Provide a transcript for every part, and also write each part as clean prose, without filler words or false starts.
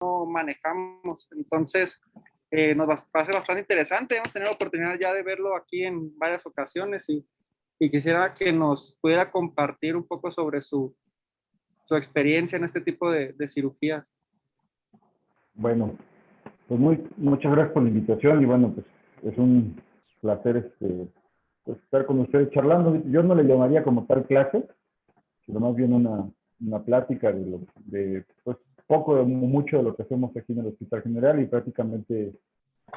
manejamos. Entonces, parece bastante interesante. Hemos tenido la oportunidad ya de verlo aquí en varias ocasiones y quisiera que nos pudiera compartir un poco sobre su experiencia en este tipo de cirugías. Bueno, pues muchas gracias por la invitación y bueno, pues es un placer pues, estar con ustedes charlando. Yo no le llamaría como tal clase, sino más bien una plática de pues, poco o mucho de lo que hacemos aquí en el Hospital General y prácticamente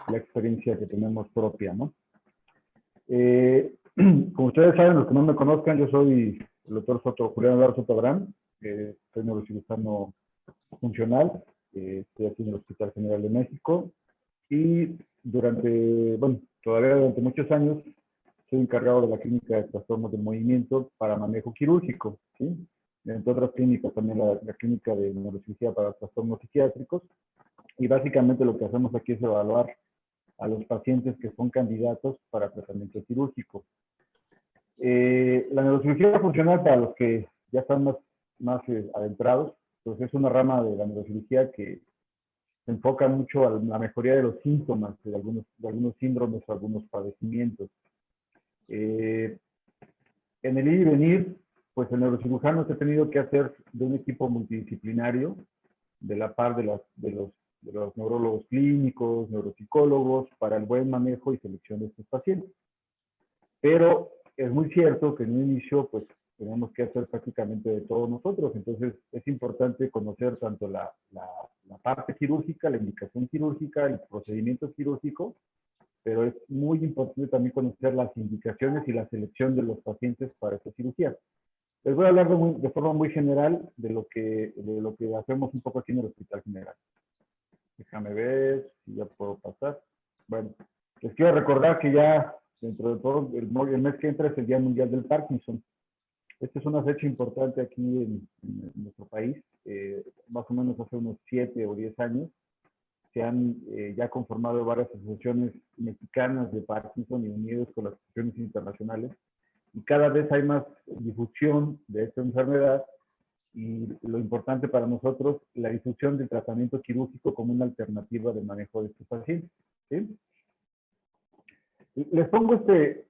la experiencia que tenemos propia, ¿no? Como ustedes saben, los que no me conozcan, yo soy el doctor Julián Eduardo Soto Abraham, soy neurocirujano funcional, estoy aquí en el Hospital General de México y todavía durante muchos años soy encargado de la clínica de trastornos del movimiento para manejo quirúrgico, ¿sí? Entre otras clínicas, también la clínica de neurocirugía para trastornos psiquiátricos. Y básicamente lo que hacemos aquí es evaluar a los pacientes que son candidatos para tratamiento quirúrgico. La neurocirugía funcional, para los que ya están más adentrados, pues es una rama de la neurocirugía que se enfoca mucho a la mejoría de los síntomas de algunos síndromes o algunos padecimientos. En el ir y venir, pues el neurocirujano se ha tenido que hacer de un equipo multidisciplinario, de la par de los neurólogos clínicos, neuropsicólogos, para el buen manejo y selección de estos pacientes. Pero es muy cierto que en un inicio, pues, tenemos que hacer prácticamente de todos nosotros. Entonces, es importante conocer tanto la parte quirúrgica, la indicación quirúrgica, el procedimiento quirúrgico, pero es muy importante también conocer las indicaciones y la selección de los pacientes para esta cirugía. Les voy a hablar de forma muy general de lo que hacemos un poco aquí en el Hospital General. Déjame ver si ya puedo pasar. Bueno, les quiero recordar que ya dentro de todo el mes que entra es el Día Mundial del Parkinson. Esta es una fecha importante aquí en nuestro país. Más o menos hace unos 7 o 10 años se han ya conformado varias asociaciones mexicanas de Parkinson y unidos con las asociaciones internacionales. Y cada vez hay más difusión de esta enfermedad y lo importante para nosotros, la difusión del tratamiento quirúrgico como una alternativa de manejo de estos pacientes. ¿Sí? Les pongo este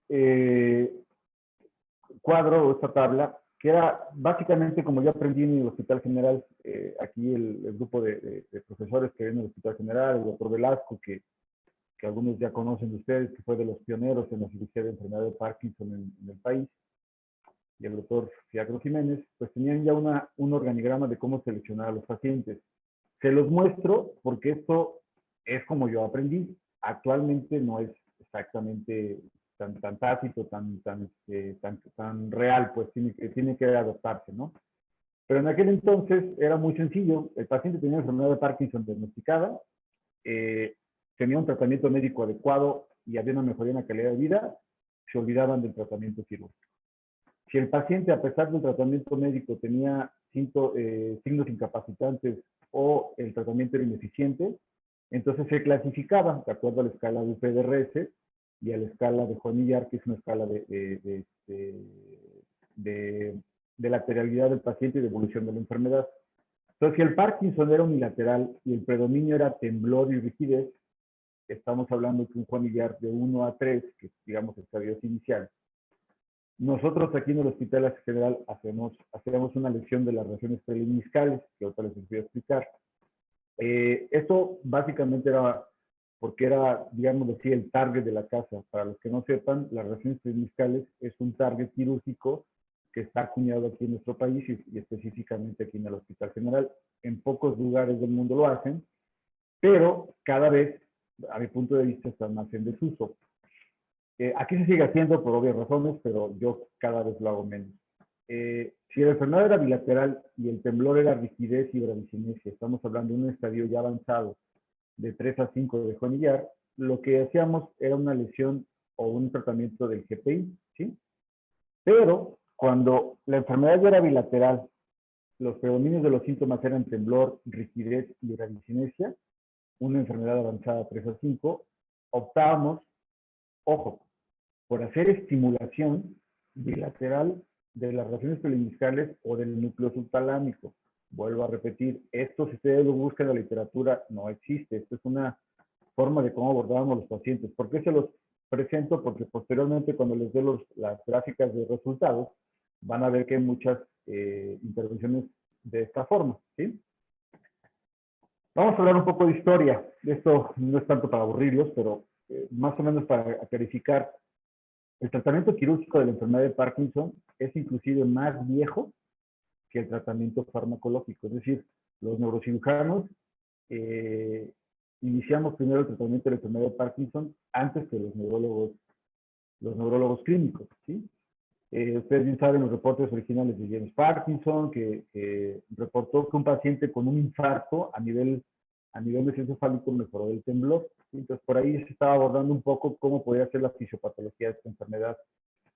cuadro o esta tabla, que era básicamente como yo aprendí en el Hospital General, aquí el grupo de profesores que ven en el Hospital General, el doctor Velasco, que algunos ya conocen de ustedes, que fue de los pioneros en la cirugía de enfermedad de Parkinson en el país, y el doctor Fiacro Jiménez, pues tenían ya un organigrama de cómo seleccionar a los pacientes. Se los muestro porque esto es como yo aprendí. Actualmente no es exactamente tan tácito, tan real, pues tiene que adaptarse, ¿no? Pero en aquel entonces era muy sencillo. El paciente tenía enfermedad de Parkinson diagnosticada, tenía un tratamiento médico adecuado y había una mejoría en la calidad de vida, se olvidaban del tratamiento quirúrgico. Si el paciente, a pesar del tratamiento médico, tenía signos incapacitantes o el tratamiento era ineficiente, entonces se clasificaba de acuerdo a la escala de UPDRS y a la escala de Hoehn-Millar, que es una escala de lateralidad del paciente y de evolución de la enfermedad. Entonces, si el Parkinson era unilateral y el predominio era temblor y rigidez, estamos hablando de un Hoehn-Millar de 1 a 3, que es, digamos, el estadio inicial. Nosotros aquí en el Hospital General hacemos una lección de las regiones prelimniscales, que ahorita les voy a explicar. Esto básicamente era porque era, digamos así, el target de la casa. Para los que no sepan, las regiones prelimniscales es un target quirúrgico que está acuñado aquí en nuestro país y específicamente aquí en el Hospital General. En pocos lugares del mundo lo hacen, pero cada vez, a mi punto de vista, están más en desuso. Aquí se sigue haciendo por obvias razones, pero yo cada vez lo hago menos. Si la enfermedad era bilateral y el temblor era rigidez y bradicinesia, estamos hablando de un estadio ya avanzado de 3 a 5 de Hoehn-Millar, lo que hacíamos era una lesión o un tratamiento del GPI, ¿sí? Pero cuando la enfermedad ya era bilateral, los predominios de los síntomas eran temblor, rigidez y bradicinesia, una enfermedad avanzada 3 a 5, optábamos, ojo, por hacer estimulación bilateral de las regiones prelimniscales o del núcleo subtalámico. Vuelvo a repetir, esto si ustedes lo buscan en la literatura, no existe. Esto es una forma de cómo abordábamos los pacientes. ¿Por qué se los presento? Porque posteriormente cuando les dé las gráficas de resultados, van a ver que hay muchas intervenciones de esta forma, ¿sí? Vamos a hablar un poco de historia. Esto no es tanto para aburrirlos, pero más o menos para clarificar. El tratamiento quirúrgico de la enfermedad de Parkinson es inclusive más viejo que el tratamiento farmacológico. Es decir, los neurocirujanos iniciamos primero el tratamiento de la enfermedad de Parkinson antes que los neurólogos clínicos, ¿sí? Ustedes bien saben los reportes originales de James Parkinson, que reportó que un paciente con un infarto a nivel mesencefálico mejoró del temblor, ¿sí? Entonces, por ahí se estaba abordando un poco cómo podía ser la fisiopatología de esta enfermedad.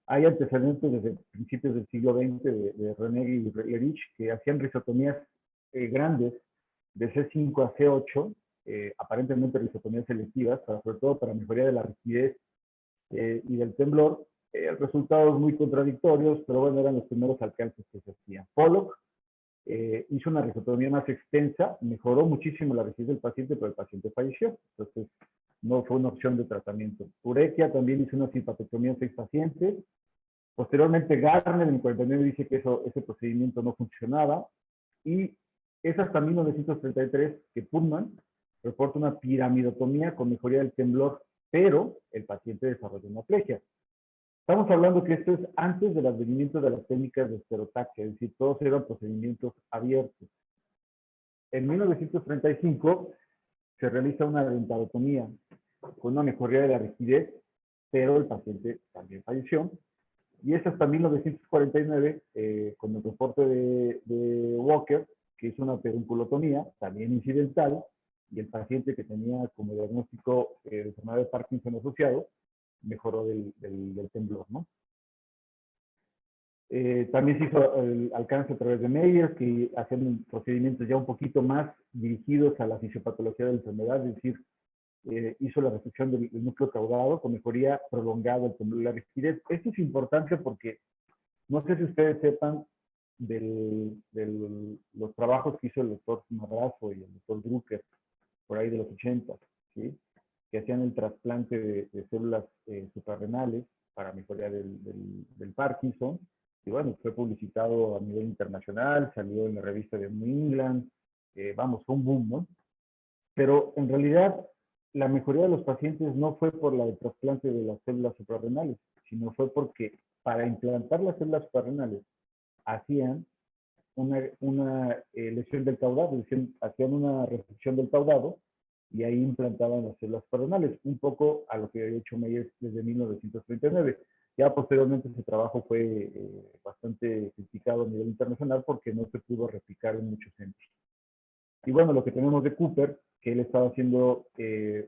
Hay antecedentes desde principios del siglo XX de René y Erich que hacían risotomías grandes de C5 a C8, aparentemente risotomías selectivas, sobre todo para mejoría de la rigidez y del temblor. Resultados muy contradictorios, pero bueno, eran los primeros alcances que se hacían. Pollock hizo una risotomía más extensa, mejoró muchísimo la rigidez del paciente, pero el paciente falleció. Entonces, no fue una opción de tratamiento. Urequia también hizo una simpatectomía en 6 pacientes. Posteriormente, Garner en el 49 dice que ese procedimiento no funcionaba. Y es hasta 1933 que Pullman reporta una piramidotomía con mejoría del temblor, pero el paciente desarrolló una plegia. Estamos hablando que esto es antes del advenimiento de las técnicas de esterotaxia, es decir, todos eran procedimientos abiertos. En 1935 se realiza una dentarotomía con una mejoría de la rigidez, pero el paciente también falleció. Y es hasta 1949, con el reporte de Walker, que hizo una pedunculotomía, también incidental, y el paciente que tenía como diagnóstico de enfermedad de Parkinson asociado, mejoró del temblor, ¿no? También se hizo el alcance a través de Meyer, que hacían procedimientos ya un poquito más dirigidos a la fisiopatología de la enfermedad, es decir, hizo la restricción del núcleo caudado con mejoría prolongada del temblor y la rigidez. Esto es importante porque no sé si ustedes sepan los trabajos que hizo el doctor Madrazo y el doctor Drucker por ahí de los 80, ¿sí? Que hacían el trasplante de células suprarrenales para mejoría del Parkinson. Y bueno, fue publicitado a nivel internacional, salió en la revista de New England, vamos, fue un boom, ¿no? Pero en realidad la mejoría de los pacientes no fue por la del trasplante de las células suprarrenales, sino fue porque para implantar las células suprarrenales hacían una lesión del caudado, hacían una restricción del caudado y ahí implantaban las células suprarrenales, un poco a lo que había hecho Meyer desde 1939. Ya posteriormente ese trabajo fue bastante criticado a nivel internacional porque no se pudo replicar en muchos centros. Y bueno, lo que tenemos de Cooper, que él estaba haciendo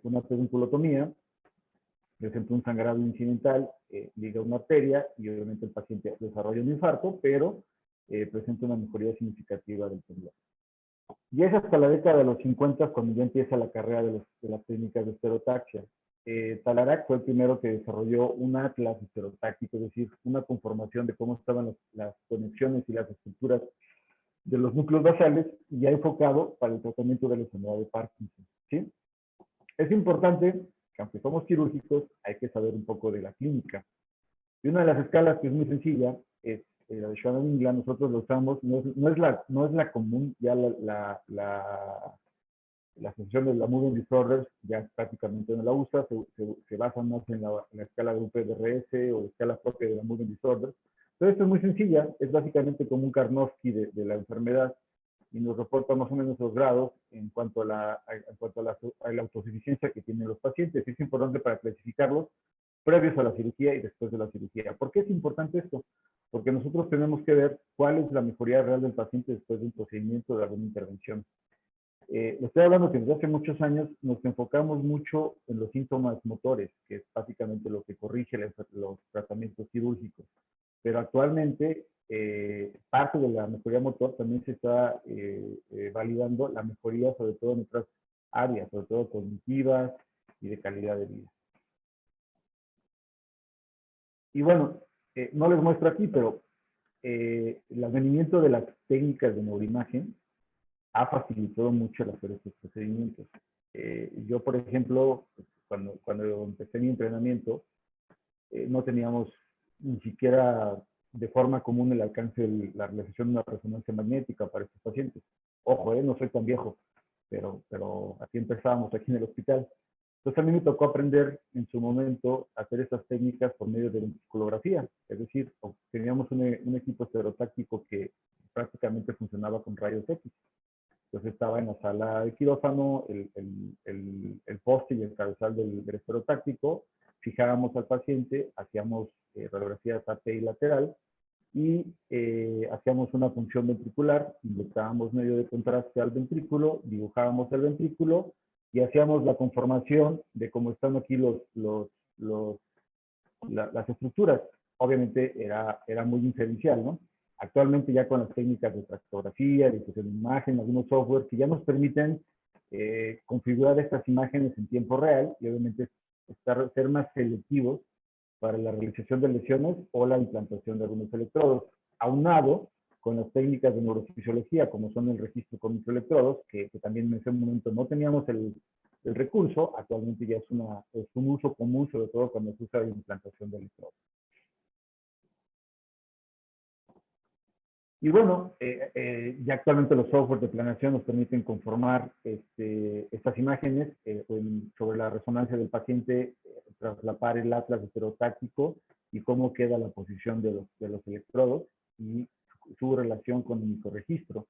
una pedunculotomía, por ejemplo, un sangrado incidental, liga una arteria y obviamente el paciente desarrolla un infarto, pero presenta una mejoría significativa del temblor. Y es hasta la década de los 50 cuando ya empieza la carrera de las técnicas de esterotaxia. Talarak fue el primero que desarrolló un atlas esterotáctico, es decir, una conformación de cómo estaban las conexiones y las estructuras de los núcleos basales, ya enfocado para el tratamiento de la enfermedad de Parkinson, ¿sí? Es importante que aunque somos quirúrgicos, hay que saber un poco de la clínica. Y una de las escalas que es muy sencilla es la de Schoenberg. Nosotros lo usamos, no es la común, ya la función de la Moving Disorders ya prácticamente no la usa, se basa más en la escala de UPDRS o la escala propia de la Moving Disorders. Pero esto es muy sencilla, es básicamente como un Karnofsky de la enfermedad y nos reporta más o menos los grados en cuanto a la autosuficiencia que tienen los pacientes. Es importante para clasificarlos previos a la cirugía y después de la cirugía. ¿Por qué es importante esto? Porque nosotros tenemos que ver cuál es la mejoría real del paciente después de un procedimiento de alguna intervención. Estoy hablando que desde hace muchos años nos enfocamos mucho en los síntomas motores, que es básicamente lo que corrige los tratamientos quirúrgicos. Pero actualmente, parte de la mejoría motor también se está validando la mejoría sobre todo en otras áreas, sobre todo cognitivas y de calidad de vida. Y bueno, no les muestro aquí, pero el advenimiento de las técnicas de neuroimagen ha facilitado mucho el hacer estos procedimientos. Yo, por ejemplo, cuando empecé mi entrenamiento, no teníamos ni siquiera de forma común el alcance de la realización de una resonancia magnética para estos pacientes. Ojo, no soy tan viejo, pero así empezábamos aquí en el hospital. Entonces a mí me tocó aprender en su momento a hacer estas técnicas por medio de ventriculografía, es decir, teníamos un equipo estereotáctico que prácticamente funcionaba con rayos X. Entonces estaba en la sala de quirófano, el poste y el cabezal del estereotáctico, fijábamos al paciente, hacíamos radiografías AP y lateral, y hacíamos una punción ventricular, inyectábamos medio de contraste al ventrículo, dibujábamos el ventrículo y hacíamos la conformación de cómo están aquí las estructuras. Obviamente era muy inferencial, ¿no? Actualmente ya con las técnicas de tractografía, de difusión de imagen, algunos software que ya nos permiten configurar estas imágenes en tiempo real y obviamente ser más selectivos para la realización de lesiones o la implantación de algunos electrodos, aunado con las técnicas de neurofisiología, como son el registro con microelectrodos, que también en ese momento no teníamos el recurso, actualmente ya es un uso común, sobre todo cuando se usa la implantación de electrodos. Y bueno, ya actualmente los softwares de planeación nos permiten conformar estas imágenes sobre la resonancia del paciente, traslapar el atlas estereotáctico y cómo queda la posición de los electrodos y su relación con el microregistro.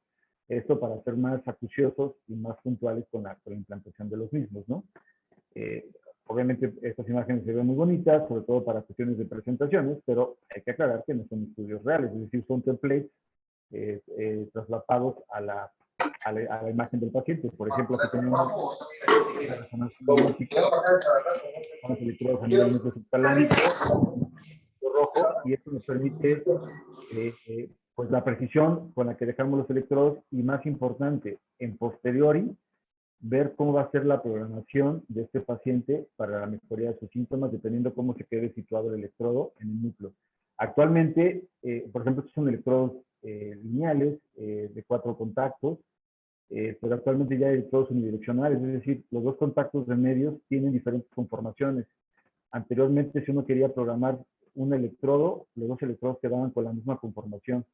Esto para ser más acuciosos y más puntuales con la implantación de los mismos, ¿no? Obviamente estas imágenes se ven muy bonitas, sobre todo para cuestiones de presentaciones, pero hay que aclarar que no son estudios reales, es decir, son templates traslapados a la imagen del paciente. Por ejemplo, aquí tenemos la resonancia magnética, con los electrodos a nivel mesocefalámico, rojo, y esto nos permite pues la precisión con la que dejamos los electrodos y, más importante, en posteriori, ver cómo va a ser la programación de este paciente para la mejoría de sus síntomas, dependiendo cómo se quede situado el electrodo en el núcleo. Actualmente, por ejemplo, estos son electrodos lineales de 4 contactos, pero actualmente ya hay electrodos unidireccionales, es decir, los 2 contactos de medios tienen diferentes conformaciones. Anteriormente, si uno quería programar un electrodo, los 2 electrodos quedaban con la misma conformación,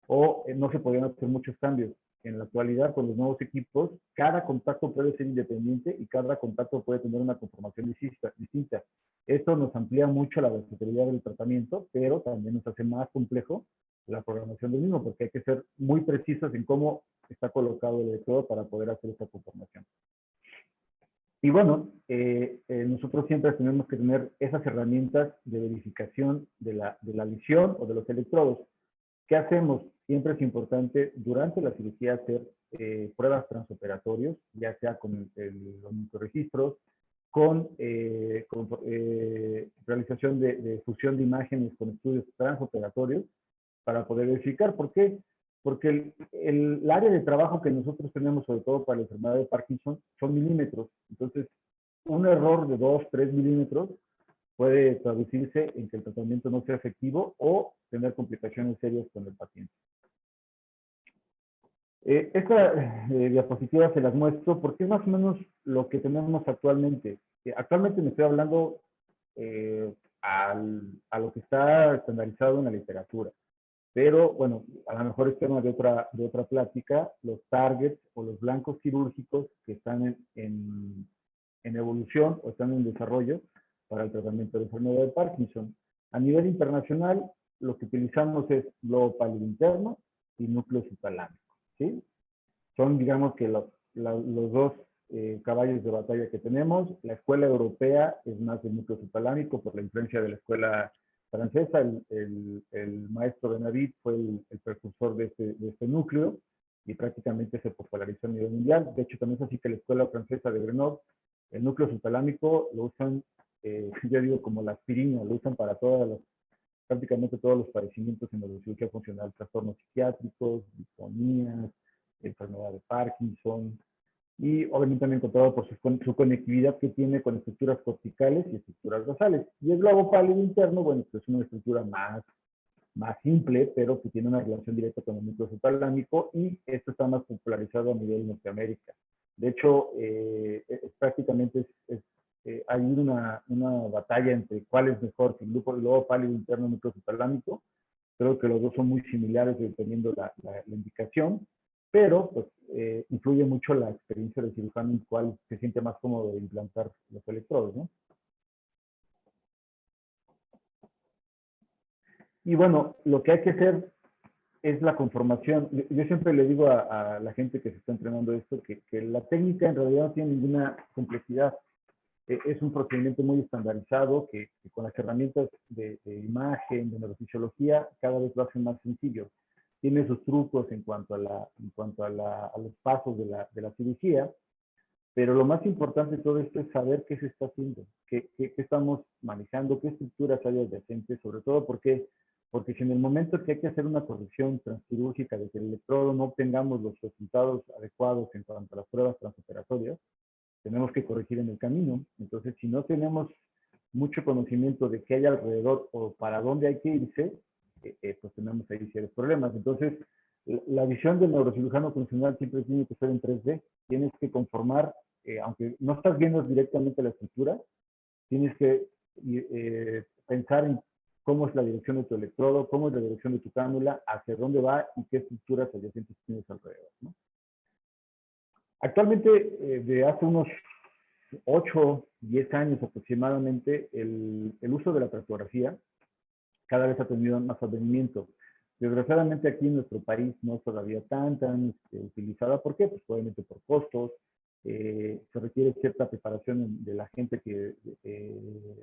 o no se podían hacer muchos cambios. En la actualidad, con los nuevos equipos, cada contacto puede ser independiente y cada contacto puede tener una conformación distinta. Esto nos amplía mucho la versatilidad del tratamiento, pero también nos hace más complejo la programación del mismo, porque hay que ser muy precisos en cómo está colocado el electrodo para poder hacer esta conformación. Y bueno, nosotros siempre tenemos que tener esas herramientas de verificación de la lesión o de los electrodos. ¿Qué hacemos? Siempre es importante durante la cirugía hacer pruebas transoperatorios, ya sea con los microregistros, con realización de fusión de imágenes con estudios transoperatorios para poder verificar. ¿Por qué? Porque el área de trabajo que nosotros tenemos, sobre todo para la enfermedad de Parkinson, son milímetros. Entonces, un error de 2, 3 milímetros puede traducirse en que el tratamiento no sea efectivo o tener complicaciones serias con el paciente. Esta diapositiva se las muestro porque es más o menos lo que tenemos actualmente. Actualmente me estoy hablando a lo que está estandarizado en la literatura. Pero, bueno, a lo mejor es tema de otra plática, los targets o los blancos quirúrgicos que están en evolución o están en desarrollo para el tratamiento de la enfermedad de Parkinson. A nivel internacional, lo que utilizamos es globo pálido interno y núcleo subtalámico, ¿sí? Son, digamos, que los 2 caballos de batalla que tenemos. La escuela europea es más del núcleo subtalámico por la influencia de la escuela francesa. El maestro Benavid fue el precursor de este núcleo y prácticamente se popularizó a nivel mundial. De hecho, también es así que la escuela francesa de Grenoble, el núcleo subtalámico lo usan, yo digo, como la aspirina, lo usan para prácticamente todos los padecimientos en la cirugía funcional, trastornos psiquiátricos, disfonías, enfermedad de Parkinson, y obviamente han encontrado por su conectividad que tiene con estructuras corticales y estructuras basales. Y el globo pálido interno, bueno, pues es una estructura más más simple, pero que tiene una relación directa con el núcleo subtalámico, y esto está más popularizado a nivel Norteamérica. De hecho, prácticamente hay una batalla entre cuál es mejor, si el globo pálido interno o el núcleo subtalámico. Creo que los dos son muy similares dependiendo la indicación, pero pues, influye mucho la experiencia del cirujano en cuál se siente más cómodo de implantar los electrodos, ¿no? Y bueno, lo que hay que hacer es la conformación. Yo siempre le digo a la gente que se está entrenando esto que la técnica en realidad no tiene ninguna complejidad. Es un procedimiento muy estandarizado que con las herramientas de imagen, de neurofisiología, cada vez lo hacen más sencillo. Tiene sus trucos en cuanto a los pasos de la cirugía, pero lo más importante de todo esto es saber qué se está haciendo, qué estamos manejando, qué estructuras hay adyacentes, sobre todo porque si en el momento que hay que hacer una corrección transquirúrgica de que el electrodo no obtengamos los resultados adecuados en cuanto a las pruebas transoperatorias, tenemos que corregir en el camino. Entonces, si no tenemos mucho conocimiento de qué hay alrededor o para dónde hay que irse, pues tenemos ahí serios problemas. Entonces, la visión del neurocirujano funcional siempre tiene que ser en 3D. Tienes que conformar, aunque no estás viendo directamente la estructura, tienes que pensar en cómo es la dirección de tu electrodo, cómo es la dirección de tu cánula, hacia dónde va y qué estructuras adyacentes tienes alrededor, ¿no? Actualmente, de hace unos 8, 10 años aproximadamente, el uso de la tractografía cada vez ha tenido más advenimiento. Desgraciadamente aquí en nuestro país no es todavía tan utilizada. ¿Por qué? Pues obviamente por costos. Se requiere cierta preparación de la gente que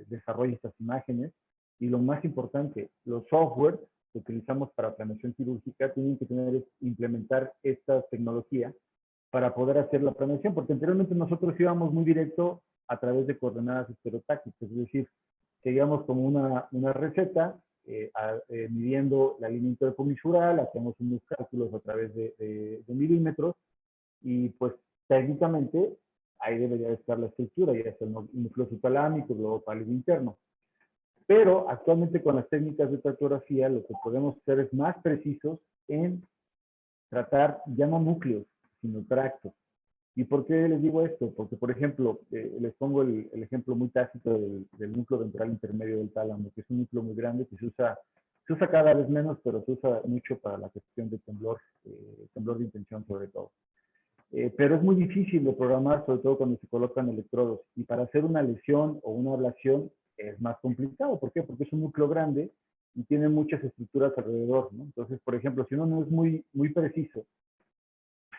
desarrolla estas imágenes. Y lo más importante, los software que utilizamos para planeación quirúrgica tienen que implementar esta tecnología para poder hacer la planeación, porque anteriormente nosotros íbamos muy directo a través de coordenadas estereotácticas, es decir, seguíamos como una receta, midiendo la línea intercomisural, hacemos unos cálculos a través de milímetros, y pues técnicamente ahí debería estar la estructura, ya sea el núcleo subtalámico, el globo pálido interno. Pero actualmente con las técnicas de tractografía lo que podemos hacer es más precisos en tratar ya no núcleos, sino tractos. ¿Y por qué les digo esto? Porque, por ejemplo, les pongo el ejemplo muy tácito del núcleo ventral intermedio del tálamo, que es un núcleo muy grande que se usa cada vez menos, pero se usa mucho para la cuestión de temblor de intención sobre todo. Pero es muy difícil de programar, sobre todo cuando se colocan electrodos. Y para hacer una lesión o una ablación es más complicado. ¿Por qué? Porque es un núcleo grande y tiene muchas estructuras alrededor, ¿no? Entonces, por ejemplo, si uno no es muy preciso,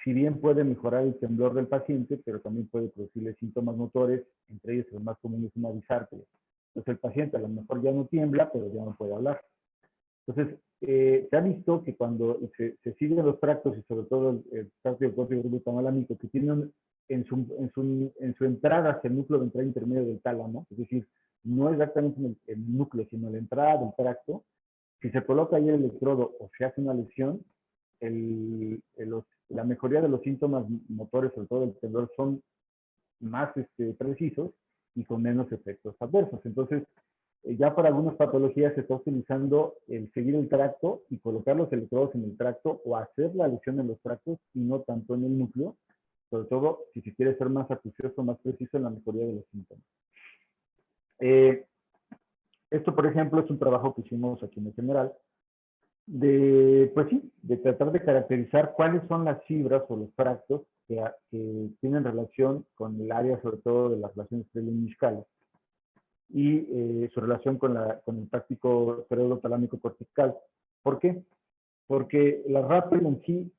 si bien puede mejorar el temblor del paciente, pero también puede producirle síntomas motores, entre ellos el más común es una disartria. Entonces el paciente a lo mejor ya no tiembla, pero ya no puede hablar. Entonces, se ha visto que cuando se siguen los tractos, y sobre todo el tracto del córtex glutamalámico, que tienen en su entrada hacia el núcleo ventral intermedio del tálamo, es decir, no exactamente en el núcleo, sino la entrada del tracto, si se coloca ahí el electrodo o se hace una lesión, la mejoría de los síntomas motores, sobre todo el temblor, son más precisos y con menos efectos adversos. Entonces, ya para algunas patologías se está utilizando el seguir el tracto y colocar los electrodos en el tracto o hacer la lesión en los tractos y no tanto en el núcleo, sobre todo si se quiere ser más acucioso, más preciso en la mejoría de los síntomas. Esto, por ejemplo, es un trabajo que hicimos aquí en el General, pues sí, de tratar de caracterizar cuáles son las fibras o los tractos que tienen relación con el área, sobre todo de las relaciones craneomeniscales, y su relación con el táctico cerebrotalámico cortical. ¿Por qué? Porque la RAPL en sí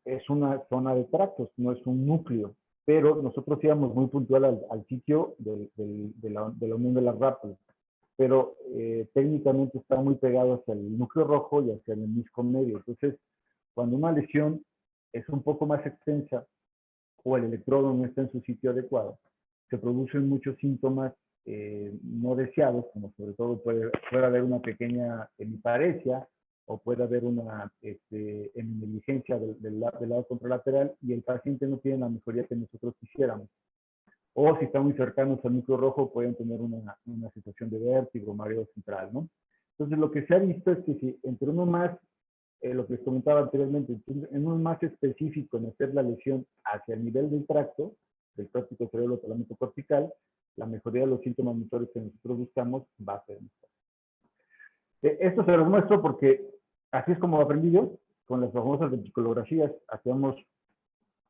es una zona de tractos, no es un núcleo, pero nosotros íbamos muy puntual al sitio de la unión de la RAPL, pero técnicamente está muy pegado hacia el núcleo rojo y hacia el menisco medio. Entonces, cuando una lesión es un poco más extensa o el electrodo no está en su sitio adecuado, se producen muchos síntomas no deseados, como sobre todo puede haber una pequeña hemiparesia o puede haber una heminegligencia del lado contralateral, y el paciente no tiene la mejoría que nosotros quisiéramos. O si están muy cercanos al núcleo rojo, pueden tener una situación de vértigo, mareo central, ¿no? Entonces, lo que se ha visto es que si entre uno más, lo que les comentaba anteriormente, en uno más específico en hacer la lesión hacia el nivel del tracto, del tráfico cerebro talámico cortical, la mejoría de los síntomas motores que nosotros buscamos va a ser mejor. Esto se los muestro porque así es como aprendí yo, con las famosas ventriculografías. Hacemos,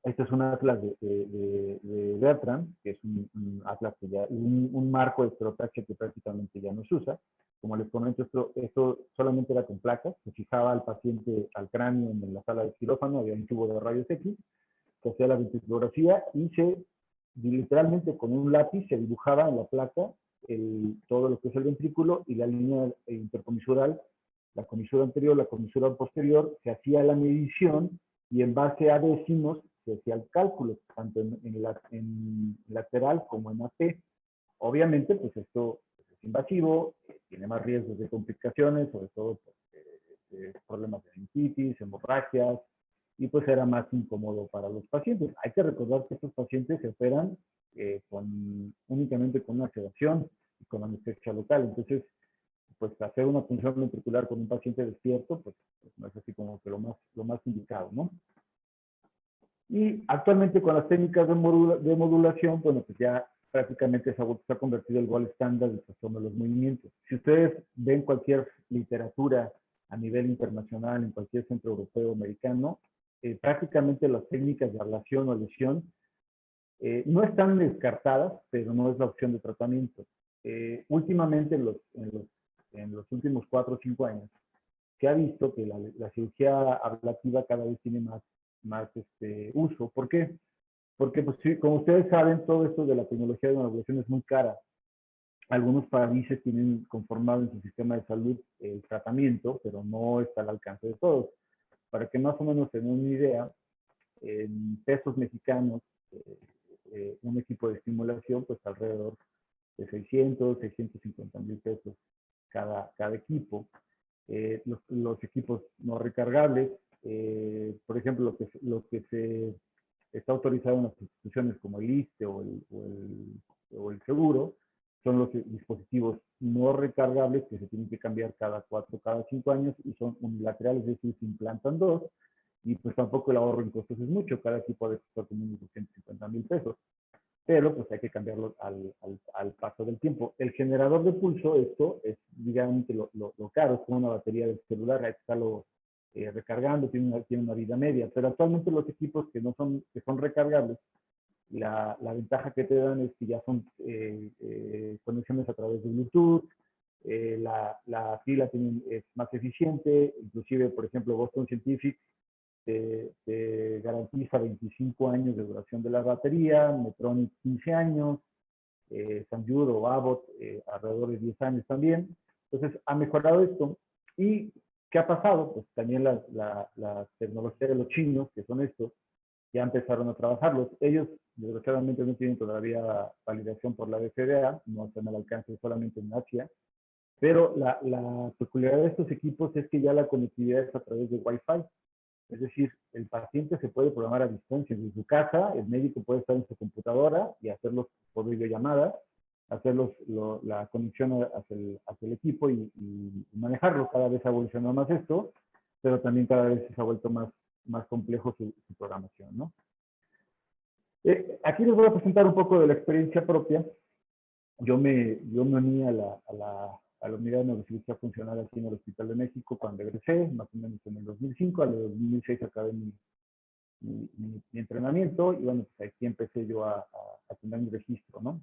este es un atlas de Bertrand, que es un atlas que ya, un marco de estereotaxia que prácticamente ya no se usa. Como les comento, esto solamente era con placas, se fijaba al paciente al cráneo en la sala de quirófano, había un tubo de rayos X, se hacía la ventriculografía y literalmente con un lápiz se dibujaba en la placa todo lo que es el ventrículo y la línea intercomisural, la comisura anterior, la comisura posterior, se hacía la medición y en base a décimos se hacía el cálculo, tanto en lateral como en AP. Obviamente, pues esto es invasivo, tiene más riesgos de complicaciones, sobre todo problemas de meningitis, hemorragias, y pues era más incómodo para los pacientes. Hay que recordar que estos pacientes se operan únicamente con una sedación y con anestesia local. Entonces, pues hacer una punción ventricular con un paciente despierto, pues no es así como que lo más indicado, ¿no? Y actualmente con las técnicas de modulación, bueno, pues ya prácticamente se ha convertido el gol estándar del trastorno de los movimientos. Si ustedes ven cualquier literatura a nivel internacional, en cualquier centro europeo o americano, prácticamente las técnicas de ablación o lesión no están descartadas, pero no es la opción de tratamiento. Últimamente, en los últimos 4 o 5 años, se ha visto que la cirugía ablativa cada vez tiene más uso. ¿Por qué? Porque, pues, sí, como ustedes saben, todo esto de la tecnología de la ablación es muy cara. Algunos países tienen conformado en su sistema de salud el tratamiento, pero no está al alcance de todos. Para que más o menos tengan una idea, en pesos mexicanos, un equipo de estimulación, pues alrededor de 650 mil pesos cada equipo. Los equipos no recargables, por ejemplo, lo que se está autorizado en las instituciones como el ISSSTE o el seguro, son los dispositivos no recargables que se tienen que cambiar cada 4, cada 5 años y son unilaterales, es decir, se implantan 2 y pues tampoco el ahorro en costos es mucho, cada equipo debe costar como unos 250 mil pesos, pero pues hay que cambiarlo al paso del tiempo. El generador de pulso, esto es, digamos, lo caro, es como una batería del celular, hay que estarlo recargando, tiene una vida media, pero actualmente los equipos que son recargables, la ventaja que te dan es que ya son conexiones a través de Bluetooth, la pila es más eficiente, inclusive, por ejemplo, Boston Scientific te garantiza 25 años de duración de la batería, Medtronic 15 años, Sanjur o Abbott alrededor de 10 años también. Entonces, ha mejorado esto. ¿Y qué ha pasado? Pues también la tecnología de los chinos, que son estos, ya empezaron a trabajarlos. Ellos, desgraciadamente, no tienen todavía validación por la FDA, no están al alcance solamente en Asia, pero la peculiaridad de estos equipos es que ya la conectividad es a través de Wi-Fi. Es decir, el paciente se puede programar a distancia en su casa, el médico puede estar en su computadora y hacerlos por videollamada, hacer la conexión hacia el equipo y manejarlo. Cada vez ha evolucionado más esto, pero también cada vez se ha vuelto más complejo su programación, ¿no? Aquí les voy a presentar un poco de la experiencia propia. Yo me uní a la unidad de neurocirugía funcional aquí en el Hospital de México cuando egresé, más o menos en el 2005, al 2006 acabé mi entrenamiento y bueno, pues aquí empecé yo a tener mi registro, ¿no?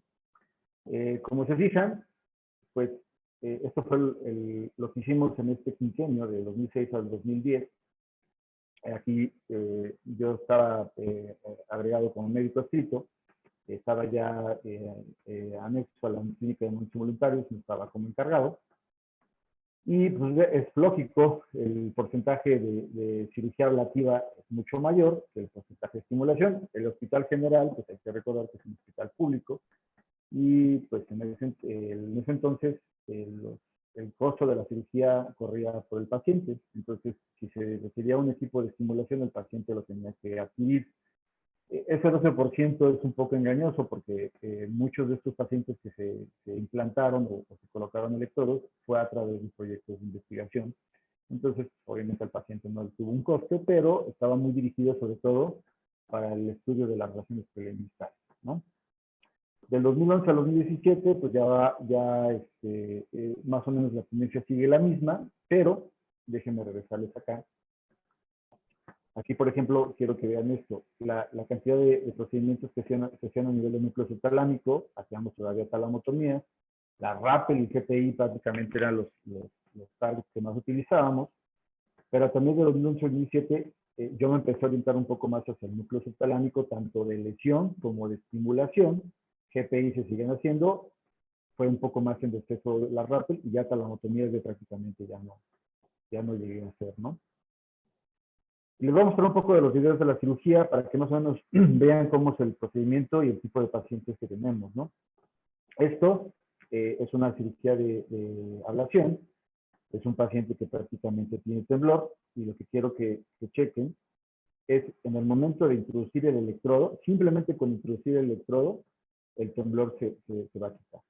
Como se fijan, pues esto fue lo que hicimos en este quinquenio de 2006 al 2010. Aquí yo estaba agregado como médico adscrito, estaba ya anexo a la clínica de muchos voluntarios, me estaba como encargado. Y pues es lógico, el porcentaje de cirugía ablativa es mucho mayor que el porcentaje de estimulación. El Hospital General, pues hay que recordar que es un hospital público, y pues en ese entonces el costo de la cirugía corría por el paciente. Entonces, si se requería un equipo de estimulación, el paciente lo tenía que adquirir. Ese 12% es un poco engañoso porque muchos de estos pacientes que se implantaron o se colocaron electrodos fue a través de proyectos de investigación. Entonces, obviamente al paciente no le tuvo un coste, pero estaba muy dirigido sobre todo para el estudio de las relaciones prelimitares, ¿no? Del 2011 al 2017, pues más o menos la tendencia sigue la misma, pero déjenme regresarles acá. Aquí, por ejemplo, quiero que vean esto. La cantidad de procedimientos que se hacían a nivel de núcleo subtalámico, hacíamos todavía talamotomía, la RAPEL y GPI prácticamente eran los targets que más utilizábamos, pero también de 2011 al 2017 yo me empecé a orientar un poco más hacia el núcleo subtalámico, tanto de lesión como de estimulación. GPI se siguen haciendo, fue un poco más en deceso de la RAPEL y ya talamotomías de prácticamente ya no llegué a hacer, ¿no? Les voy a mostrar un poco de los videos de la cirugía para que más o menos vean cómo es el procedimiento y el tipo de pacientes que tenemos, ¿no? Esto es una cirugía de ablación. Es un paciente que prácticamente tiene temblor y lo que quiero que chequen es en el momento de introducir el electrodo, simplemente con introducir el electrodo, el temblor se va a quitar.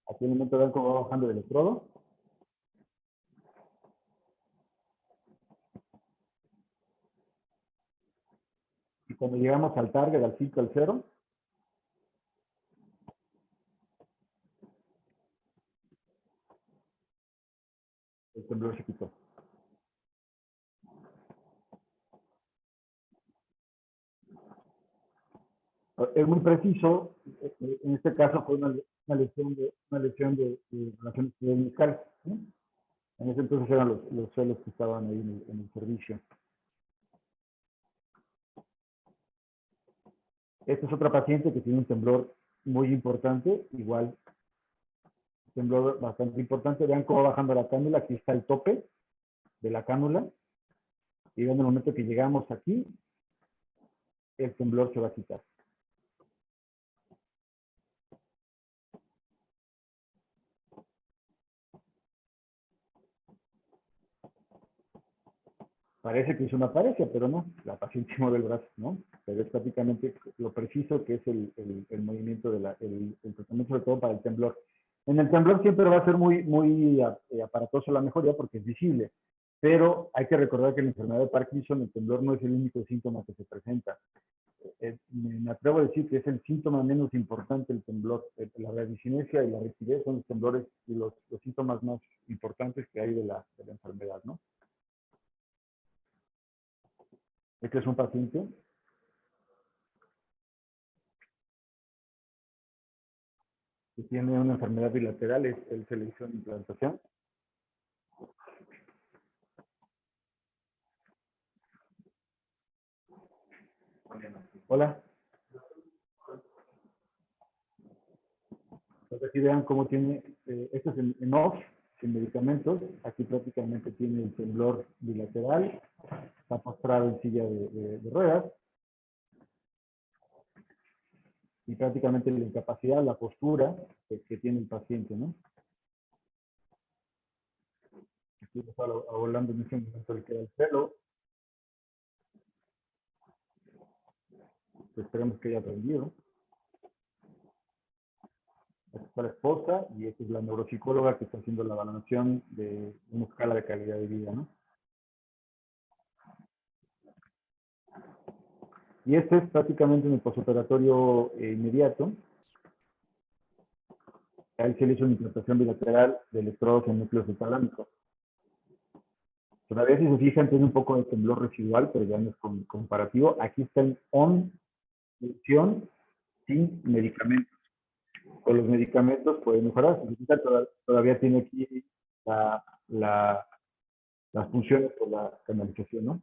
Aquí en el momento vean cómo va bajando el electrodo. Y cuando llegamos al target, al 5, al 0, el temblor se quitó. Es muy preciso. En este caso fue una lesión de relaciones musculares, ¿sí? En ese entonces eran los suelos que estaban ahí en el servicio. Esta es otra paciente que tiene un temblor muy importante, igual, temblor bastante importante. Vean cómo va bajando la cánula, aquí está el tope de la cánula, y en el momento que llegamos aquí, el temblor se va a quitar. Parece que es una pareja, pero no, la paciente mueve el brazo, ¿no? Pero es prácticamente lo preciso que es el movimiento el tratamiento, sobre todo para el temblor. En el temblor siempre va a ser muy aparatoso la mejoría porque es visible, pero hay que recordar que en la enfermedad de Parkinson el temblor no es el único síntoma que se presenta. Me atrevo a decir que es el síntoma menos importante el temblor. La bradicinesia y la rigidez son los temblores y los síntomas más importantes que hay de la enfermedad, ¿no? Este es un paciente que tiene una enfermedad bilateral, él se le hizo una implantación. Hola. Entonces aquí vean cómo tiene, esto es en off, sin medicamentos. Aquí prácticamente tiene el temblor bilateral, está postrado en silla de ruedas y prácticamente la incapacidad, la postura que tiene el paciente, ¿no? Aquí está volando en ese momento le queda el pelo. Esperemos que haya aprendido. Esta es la esposa y esta es la neuropsicóloga que está haciendo la valoración de una escala de calidad de vida, ¿no? Y este es prácticamente en el postoperatorio inmediato. A él se le hizo una implantación bilateral de electrodos en núcleo subtalámico. Todavía si se fijan tiene un poco de temblor residual, pero ya no es comparativo. Aquí está en on función sin medicamentos. Con los medicamentos puede mejorar. Si se fijan, todavía tiene aquí la, la, las funciones por la canalización, ¿no?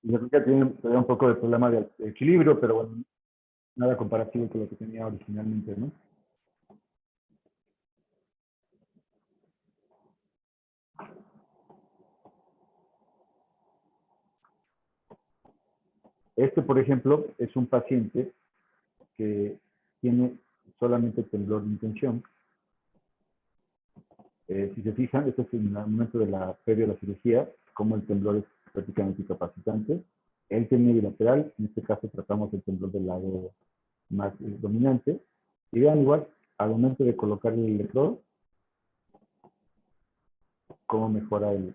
Yo creo que tiene todavía un poco de problema de equilibrio, pero bueno, nada comparativo con lo que tenía originalmente, ¿no? Este, por ejemplo, es un paciente que tiene solamente temblor de intención. Si se fijan, este es en el momento de la previa a la cirugía, como el temblor es prácticamente incapacitante. Él tiene bilateral, en este caso tratamos el temblor del lado más dominante. Y vean igual, al momento de colocar el electrodo, cómo mejora el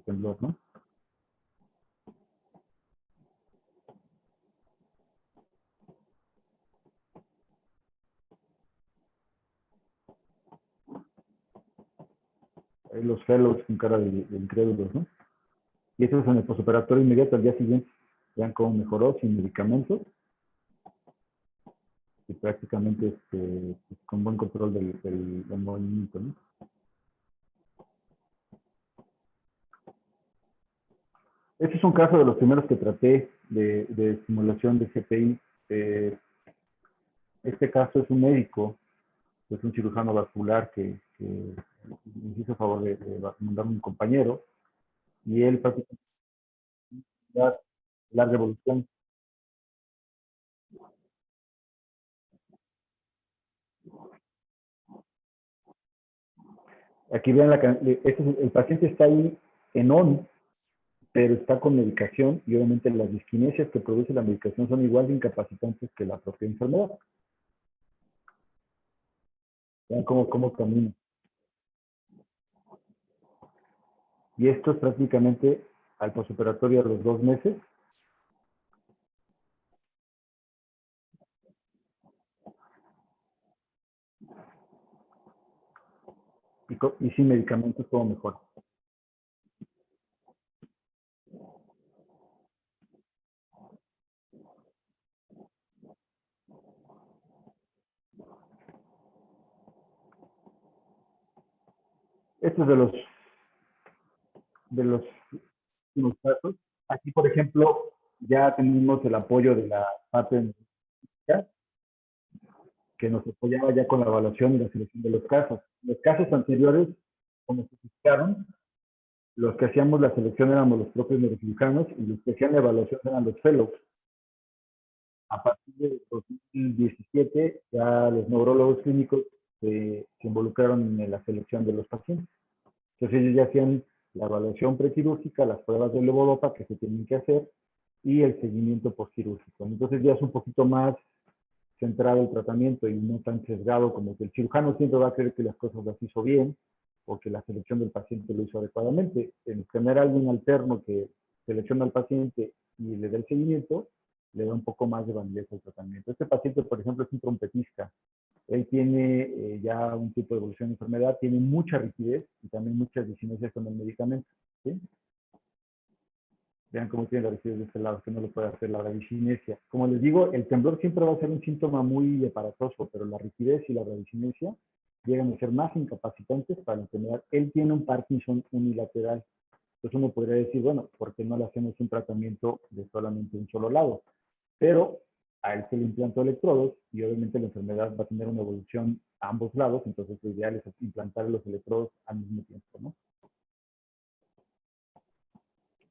temblor, ¿no? Los fellows con cara de incrédulos, ¿no? Y eso es en el postoperatorio inmediato al día siguiente. Vean cómo mejoró sin medicamentos y prácticamente con buen control del movimiento, ¿no? Este es un caso de los primeros que traté de simulación de CPI. Este caso es un médico, es un cirujano vascular que me hizo favor de mandarme un compañero y él prácticamente la revolución. Aquí vean el paciente está ahí en ON, pero está con medicación y obviamente las disquinesias que produce la medicación son igual de incapacitantes que la propia enfermedad. Vean cómo camina. Y esto es prácticamente al postoperatorio a los 2 meses. Y sin medicamentos todo mejor. Esto es de los últimos casos. Aquí, por ejemplo, ya tenemos el apoyo de la parte médica que nos apoyaba ya con la evaluación y la selección de los casos. Los casos anteriores, como se fijaron, los que hacíamos la selección éramos los propios neurocirujanos y los que hacían la evaluación eran los fellows. A partir de 2017, ya los neurólogos clínicos se involucraron en la selección de los pacientes. Entonces ellos ya hacían la evaluación prequirúrgica, las pruebas de levodopa que se tienen que hacer y el seguimiento postquirúrgico. Entonces ya es un poquito más centrado el tratamiento y no tan sesgado como que el cirujano siempre va a creer que las cosas las hizo bien o que la selección del paciente lo hizo adecuadamente. En tener alguien alterno que selecciona al paciente y le da el seguimiento, le da un poco más de validez al tratamiento. Este paciente, por ejemplo, es un trompetista. Él tiene ya un tipo de evolución de enfermedad, tiene mucha rigidez y también muchas disinesias con el medicamento. ¿Sí? Vean cómo tiene la rigidez de este lado, que no lo puede hacer la bradicinesia. Como les digo, el temblor siempre va a ser un síntoma muy aparatoso, pero la rigidez y la bradicinesia llegan a ser más incapacitantes para la enfermedad. Él tiene un Parkinson unilateral. Entonces uno podría decir, bueno, ¿por qué no le hacemos un tratamiento de solamente un solo lado? Pero a él se le implantó electrodos y obviamente la enfermedad va a tener una evolución a ambos lados, entonces lo ideal es implantar los electrodos al mismo tiempo, ¿no?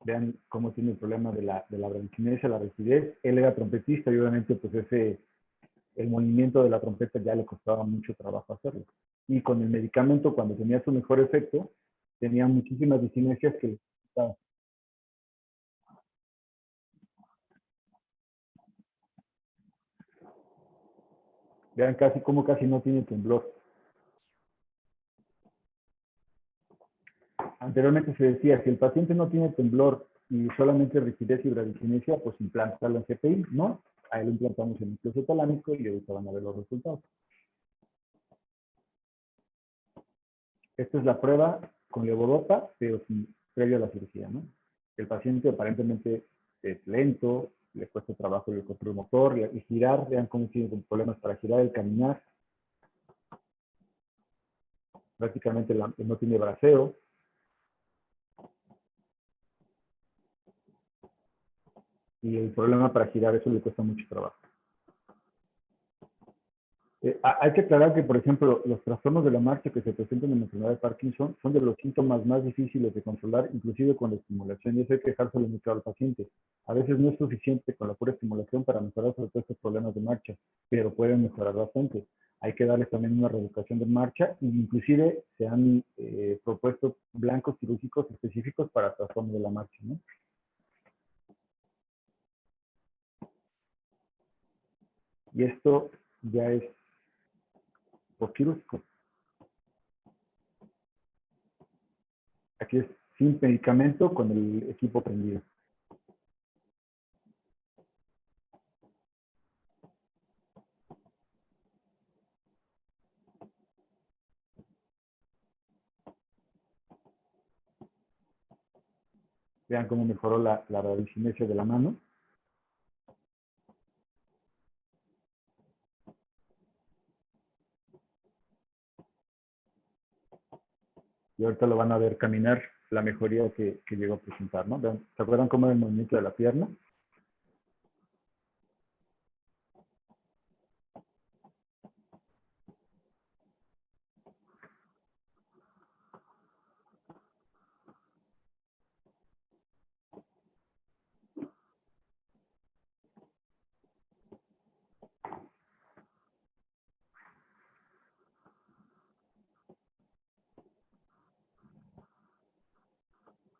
Vean cómo tiene el problema de la bradicinesia, la rigidez. Él era trompetista y obviamente pues el movimiento de la trompeta ya le costaba mucho trabajo hacerlo. Y con el medicamento, cuando tenía su mejor efecto, tenía muchísimas disinesias que le costaban. Vean casi no tiene temblor. Anteriormente se decía, si el paciente no tiene temblor y solamente rigidez y bradicinesia, pues implantarlo en CPI, ¿no? A él lo implantamos en el núcleo talámico y ahorita van a ver los resultados. Esta es la prueba con levodopa, pero sin previo a la cirugía, ¿no? El paciente aparentemente es lento, le cuesta trabajo el control motor y girar, vean cómo tiene problemas para girar, el caminar, prácticamente no tiene braceo. Y el problema para girar eso le cuesta mucho trabajo. Hay que aclarar que, por ejemplo, los trastornos de la marcha que se presentan en la enfermedad de Parkinson son de los síntomas más difíciles de controlar, inclusive con la estimulación, y eso hay que dejárselo muy claro al paciente. A veces no es suficiente con la pura estimulación para mejorar sobre todo estos problemas de marcha, pero pueden mejorar bastante. Hay que darles también una reeducación de marcha, e inclusive se han propuesto blancos quirúrgicos específicos para trastornos de la marcha, ¿no? Y esto ya es por quirúrgico. Aquí es sin medicamento con el equipo prendido. Vean cómo mejoró la radiocinesia de la mano. Y ahorita lo van a ver caminar, la mejoría que llegó a presentar, ¿no? Vean, ¿se acuerdan cómo era el movimiento de la pierna?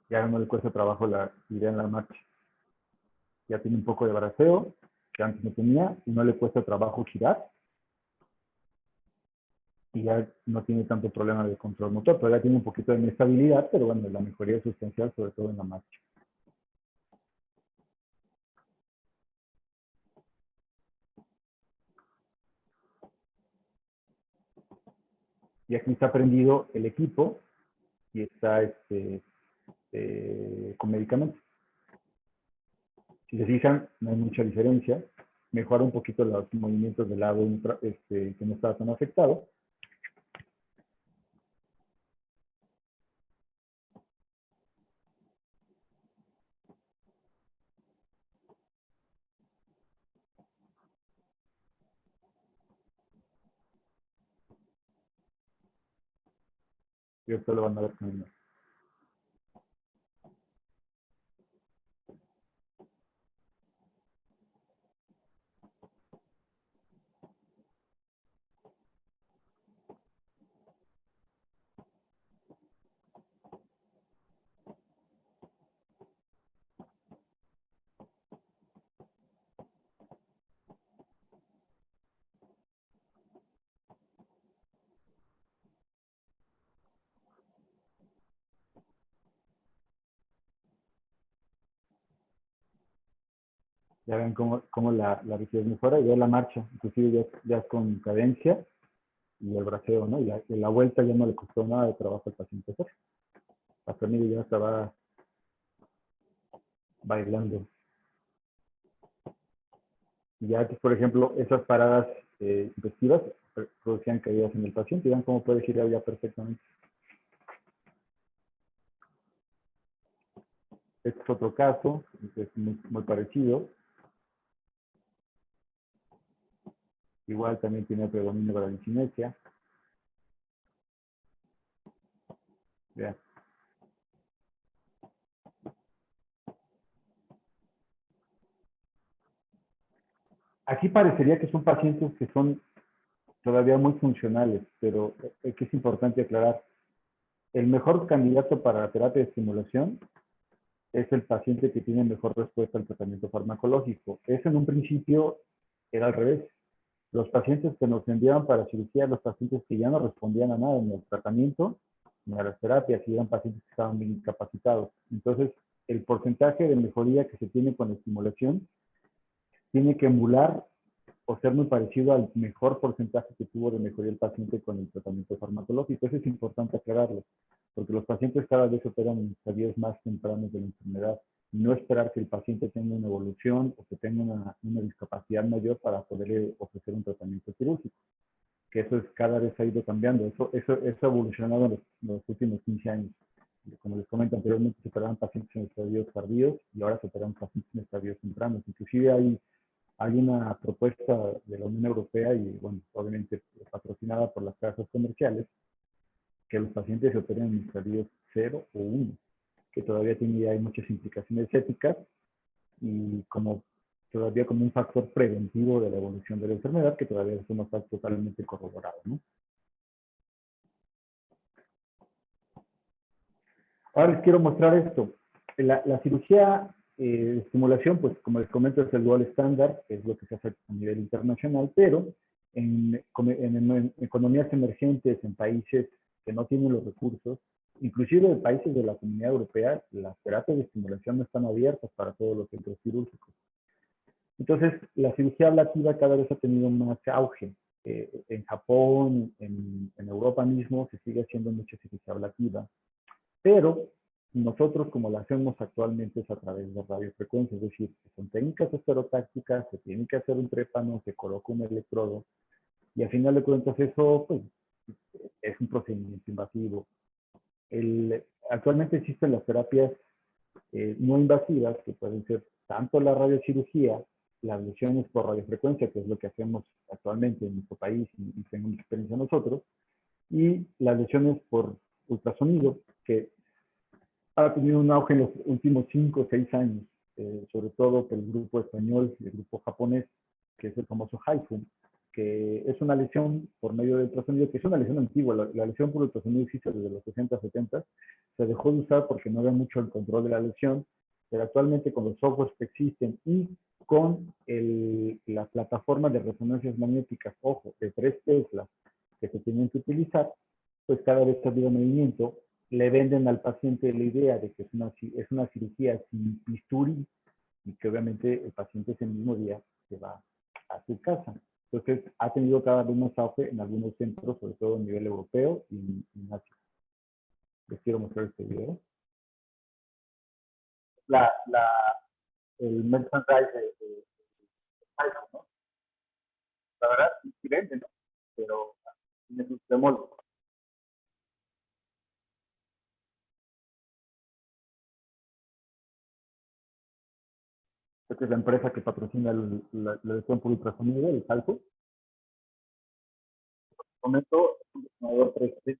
Ya no le cuesta trabajo la idea en la marcha. Ya tiene un poco de braceo, que antes no tenía, y no le cuesta trabajo girar. Y ya no tiene tanto problema de control motor. Todavía tiene un poquito de inestabilidad, pero bueno, la mejoría es sustancial, sobre todo en la marcha. Y aquí está prendido el equipo y está con medicamentos. Si se fijan, no hay mucha diferencia. Mejora un poquito los movimientos del lado que no estaba tan afectado. Y esto lo van a ver caminar. Ya ven cómo la rigidez mejora y ya la marcha, inclusive ya es con cadencia y el braceo, ¿no? Y la vuelta ya no le costó nada de trabajo al paciente hacer. La familia ya estaba bailando. Y ya, por ejemplo, esas paradas intestivas producían caídas en el paciente. Y vean cómo puede girar ya perfectamente. Este es otro caso, es muy parecido. Igual también tiene predominio de la disinesia. Vean. Aquí parecería que son pacientes que son todavía muy funcionales, pero que es importante aclarar. El mejor candidato para la terapia de estimulación es el paciente que tiene mejor respuesta al tratamiento farmacológico. Eso en un principio era al revés. Los pacientes que nos enviaban para cirugía, los pacientes que ya no respondían a nada, ni al tratamiento, ni a las terapias, y eran pacientes que estaban bien incapacitados. Entonces, el porcentaje de mejoría que se tiene con la estimulación tiene que emular o ser muy parecido al mejor porcentaje que tuvo de mejoría el paciente con el tratamiento farmacológico. Eso es importante aclararlo, porque los pacientes cada vez operan en estadios más tempranos de la enfermedad. No esperar que el paciente tenga una evolución o que tenga una discapacidad mayor para poder ofrecer un tratamiento quirúrgico. Que eso es, cada vez ha ido cambiando. Eso ha evolucionado en los últimos 15 años. como les comento anteriormente, se operaban pacientes en estadios tardíos y ahora se operan pacientes en estadios tempranos. Inclusive hay una propuesta de la Unión Europea y, bueno, obviamente patrocinada por las casas comerciales, que los pacientes se operen en estadios 0 o 1, que todavía hay muchas implicaciones éticas y todavía como un factor preventivo de la evolución de la enfermedad, que todavía eso no está totalmente corroborado, ¿no? Ahora les quiero mostrar esto. La cirugía de estimulación, pues como les comento, es el dual estándar, es lo que se hace a nivel internacional, pero en economías emergentes, en países que no tienen los recursos, inclusive en países de la Comunidad Europea, las terapias de estimulación no están abiertas para todos los centros quirúrgicos. Entonces, la cirugía ablativa cada vez ha tenido más auge. En Japón, en Europa mismo, se sigue haciendo mucha cirugía ablativa. Pero nosotros, como la hacemos actualmente, es a través de radiofrecuencia, es decir, son técnicas estereotácticas, se tiene que hacer un trépano, se coloca un electrodo, y al final de cuentas eso pues, es un procedimiento invasivo. Actualmente existen las terapias no invasivas, que pueden ser tanto la radiocirugía, las lesiones por radiofrecuencia, que es lo que hacemos actualmente en nuestro país y tenemos experiencia nosotros, y las lesiones por ultrasonido, que ha tenido un auge en los últimos 5 o 6 años, sobre todo por el grupo español y el grupo japonés, que es el famoso HIFU, que es una lesión por medio de ultrasonido, que es una lesión antigua. La lesión por ultrasonido existe desde los 60, 70, se dejó de usar porque no había mucho el control de la lesión, pero actualmente con los softwares que existen y con las plataformas de resonancias magnéticas, ojo, de 3 Tesla, que se tienen que utilizar, pues cada vez que ha habido movimiento, le venden al paciente la idea de que es una cirugía sin bisturí y que obviamente el paciente ese mismo día se va a su casa. Entonces, ha tenido cada vez más auge en algunos centros, sobre todo a nivel europeo y en Asia. Les quiero mostrar este video. El merchandise de iPhone, ¿no? La verdad, sí vende, ¿no? Pero tiene sus demonios. Esta es la empresa que patrocina la lesión por ultrasonido, el Salto. Momento, es un diseñador 3D,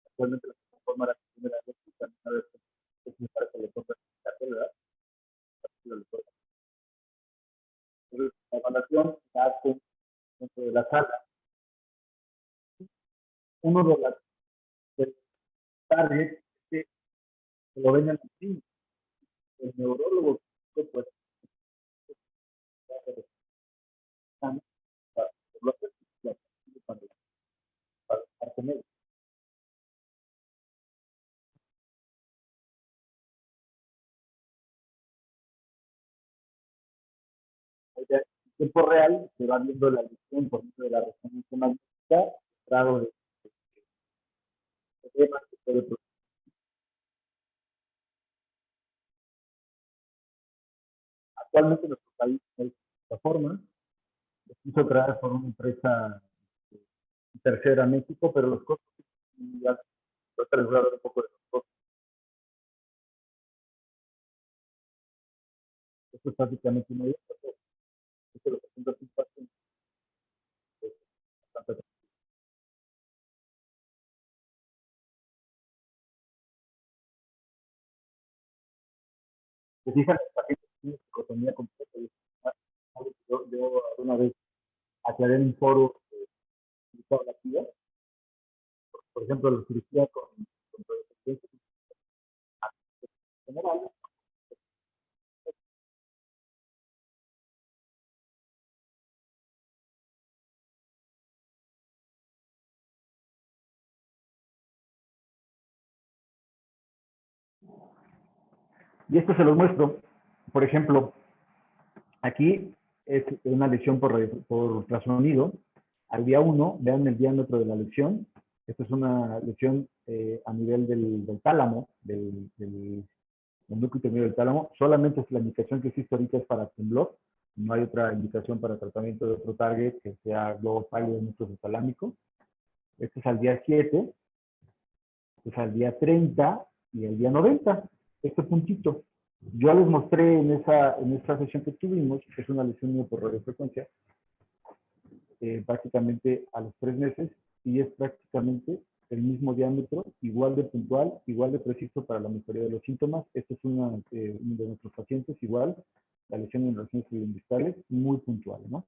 actualmente la plataforma la primera vez que también a veces es muy para que le ponga ¿verdad? Entonces, la evaluación se hace dentro de la sala. Uno de las targets que lo ven así, el neurólogo, pues, para tener en tiempo real, se va viendo la lesión por medio de la resonancia magnética, grado de temas que puede producir. Actualmente en nuestro país hay plataforma, se quiso crear por una empresa tercera a México, pero los costos ya les voy a dar un poco de los costos. Esto es básicamente una idea, esto lo presenta así fácil. Se fijan, el paciente tiene psicotomía completa. Yo alguna vez aclaré en un foro de toda la vida, por ejemplo, la cirugía con general. Y esto se los muestro. Por ejemplo, aquí es una lesión por ultrasonido. Al día 1, vean el diámetro de la lesión. Esta es una lesión a nivel del tálamo, del núcleo intermedio del tálamo. Solamente la indicación que existe ahorita es para temblor. No hay otra indicación para tratamiento de otro target que sea globo pálido núcleo talámico. Este es al día 7. pues al día 30 y al día 90, este puntito. Yo les mostré en esta sesión que tuvimos, que es una lesión por radiofrecuencia, prácticamente a los 3 meses, y es prácticamente el mismo diámetro, igual de puntual, igual de preciso para la mejoría de los síntomas. Este es uno de nuestros pacientes, igual, la lesión en relaciones cerebrales, muy puntual, ¿no?